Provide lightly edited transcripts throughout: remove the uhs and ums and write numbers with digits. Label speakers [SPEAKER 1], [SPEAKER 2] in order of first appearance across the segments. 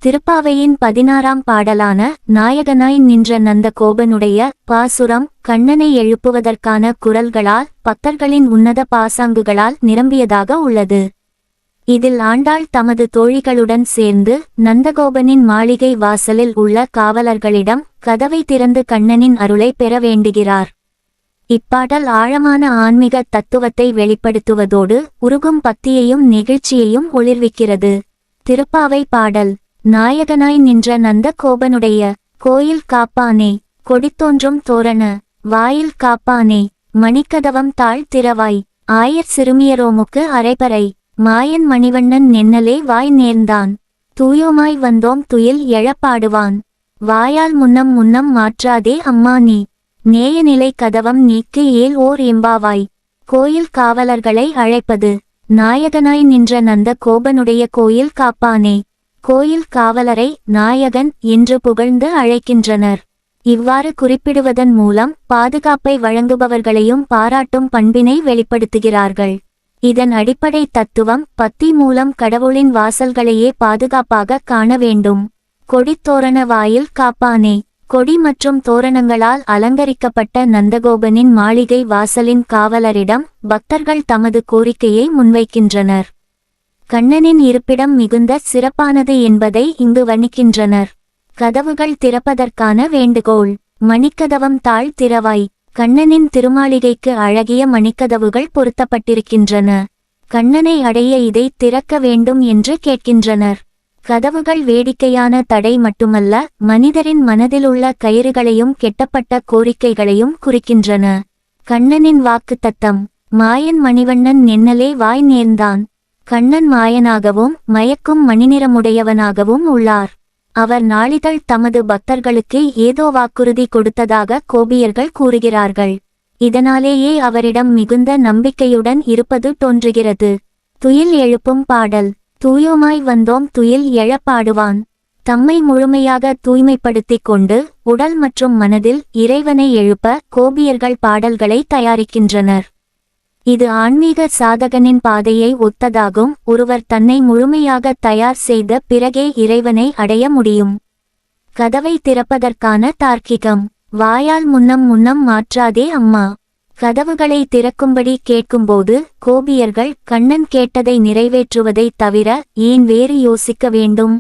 [SPEAKER 1] திருப்பாவையின் 16ஆம் பாடலான நாயகனாய் நின்ற நந்த கோபனுடைய பாசுரம் கண்ணனை எழுப்புவதற்கான குரல்களால் பக்தர்களின் உன்னத பாசாங்குகளால் நிரம்பியதாக உள்ளது. இதில் ஆண்டாள் தமது தோழிகளுடன் சேர்ந்து நந்தகோபனின் மாளிகை வாசலில் உள்ள காவலர்களிடம் கதவை திறந்து கண்ணனின் அருளை பெற வேண்டுகிறார். இப்பாடல் ஆழமான ஆன்மீக தத்துவத்தை வெளிப்படுத்துவதோடு உருகும் பக்தியையும் நெகிழ்ச்சியையும் ஒளிர்விக்கிறது. திருப்பாவை பாடல். நாயகனாய் நின்ற நந்த கோபனுடைய கோயில் காப்பானே, கொடித்தோன்றும் தோரண வாயில் காப்பானே, மணிக்கதவம் தாழ் திறவாய், ஆயர் சிறுமியரோமுக்கு அரைபறை, மாயன் மணிவண்ணன் நென்னலே வாய் நேர்ந்தான், தூயோமாய் வந்தோம் துயில் எழப்பாடுவான், வாயால் முன்னம் முன்னம் மாற்றாதே அம்மா நீ, நேயநிலை கதவம் நீக்கு ஏல் ஓர் எம்பாவாய். கோயில் காவலர்களை அழைப்பது. நாயகனாய் நின்ற நந்த கோபனுடைய கோயில் காப்பானே. கோயில் காவலரை நாயகன் என்று புகழ்ந்து அழைக்கின்றனர். இவ்வாறு குறிப்பிடுவதன் மூலம் பாதுகாப்பை வழங்குபவர்களையும் பாராட்டும் பண்பினை வெளிப்படுத்துகிறார்கள். இதன் அடிப்படை தத்துவம் பக்தி மூலம் கடவுளின் வாசல்களையே பாதுகாப்பாக காண வேண்டும். கொடித்தோரண வாயில் காப்பானே. கொடி மற்றும் தோரணங்களால் அலங்கரிக்கப்பட்ட நந்தகோபனின் மாளிகை வாசலின் காவலரிடம் பக்தர்கள் தமது கோரிக்கையை முன்வைக்கின்றனர். கண்ணனின் இருப்பிடம் மிகுந்த சிறப்பானது என்பதை இங்கு வர்ணிக்கின்றனர். கதவுகள் திறப்பதற்கான வேண்டுகோள். மணிக்கதவம் தாழ் திறவாய். கண்ணனின் திருமாளிகைக்கு அழகிய மணிக்கதவுகள் பொருத்தப்பட்டிருக்கின்றன. கண்ணனை அடைய இதை திறக்க வேண்டும் என்று கேட்கின்றனர். கதவுகள் வேடிக்கையான தடை மட்டுமல்ல, மனிதரின் மனதிலுள்ள கயிறுகளையும் கெட்டப்பட்ட கோரிக்கைகளையும் குறிக்கின்றன. கண்ணனின் வாக்குத்தத்தம். மாயன் மணிவண்ணன் நென்னலே வாய் நேர்ந்தான். கண்ணன் மாயனாகவும் மயக்கும் மணிநிறமுடையவனாகவும் உள்ளார். அவர் நாளிதழ் தமது பக்தர்களுக்கு ஏதோ வாக்குறுதி கொடுத்ததாக கோபியர்கள் கூறுகிறார்கள். இதனாலேயே அவரிடம் மிகுந்த நம்பிக்கையுடன் இருப்பது தோன்றுகிறது. துயில் எழுப்பும் பாடல். தூயோமாய் வந்தோம் துயில் எழப்பாடுவான். தம்மை முழுமையாக தூய்மைப்படுத்திக் கொண்டு உடல் மற்றும் மனதில் இறைவனை எழுப்ப கோபியர்கள் பாடல்களை தயாரிக்கின்றனர். இது ஆன்மீக சாதகனின் பாதையை ஒத்ததாகும். ஒருவர் தன்னை முழுமையாக தயார் செய்த பிறகே இறைவனை அடைய முடியும். கதவை திறப்பதற்கான தார்க்கிகம். வாயால் முன்னம் முன்னம் மாற்றாதே அம்மா. கதவுகளை திறக்கும்படி கேட்கும்போது கோபியர்கள் கண்ணன் கேட்டதை நிறைவேற்றுவதை தவிர ஏன் வேறு யோசிக்க வேண்டும்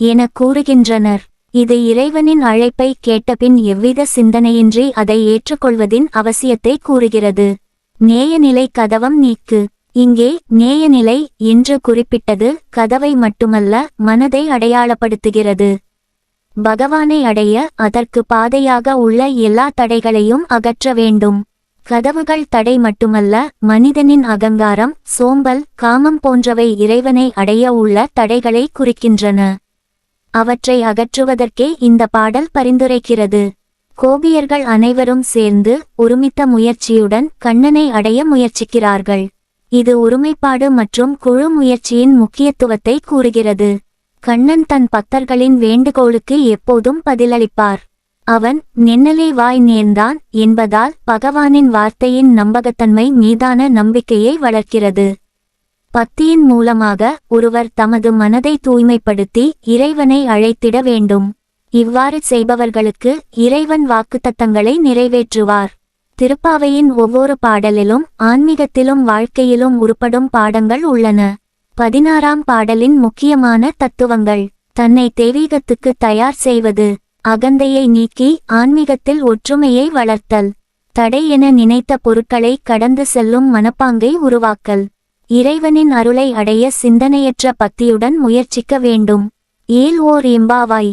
[SPEAKER 1] என கூறுகின்றனர். இது இறைவனின் அழைப்பை கேட்டபின் எவ்வித சிந்தனையின்றி அதை ஏற்றுக்கொள்வதின் அவசியத்தை கூறுகிறது. நேயநிலை கதவம் நீக்கு. இங்கே நேயநிலை என்று குறிப்பிட்டது கதவை மட்டுமல்ல, மனதை அடையாளப்படுத்துகிறது. பகவானை அடைய அதற்கு பாதையாக உள்ள எல்லா தடைகளையும் அகற்ற வேண்டும். கதவுகள் தடை மட்டுமல்ல, மனிதனின் அகங்காரம், சோம்பல், காமம் போன்றவை இறைவனை அடைய உள்ள தடைகளை குறிக்கின்றன. அவற்றை அகற்றுவதற்கே இந்த பாடல் பரிந்துரைக்கிறது. கோபியர்கள் அனைவரும் சேர்ந்து ஒருமித்த முயற்சியுடன் கண்ணனை அடைய முயற்சிக்கிறார்கள். இது ஒருமைப்பாடு மற்றும் குழு முயற்சியின் முக்கியத்துவத்தை கூறுகிறது. கண்ணன் தன் பக்தர்களின் வேண்டுகோளுக்கு எப்போதும் பதிலளிப்பார். அவன் நென்னலே வாய் நேர்ந்தான் என்பதால் பகவானின் வார்த்தையின் நம்பகத்தன்மை மீதான நம்பிக்கையை வளர்க்கிறது. பக்தியின் மூலமாக ஒருவர் தமது மனதை தூய்மைப்படுத்தி இறைவனை அழைத்திட வேண்டும். இவ்வாறு செய்பவர்களுக்கு இறைவன் வாக்குத்தத்தங்களை நிறைவேற்றுவார். திருப்பாவையின் ஒவ்வொரு பாடலிலும் ஆன்மீகத்திலும் வாழ்க்கையிலும் உருப்படும் பாடங்கள் உள்ளன. 16ஆம் பாடலின் முக்கியமான தத்துவங்கள். தன்னை தெய்வீகத்துக்கு தயார் செய்வது. அகந்தையை நீக்கி ஆன்மீகத்தில் ஒற்றுமையை வளர்த்தல். தடை என நினைத்த பொருட்களை கடந்து செல்லும் மனப்பாங்கை உருவாக்கல். இறைவனின் அருளை அடைய சிந்தனையற்ற பக்தியுடன் முயற்சிக்க வேண்டும். ஏல் ஓர் எம்பாவாய்.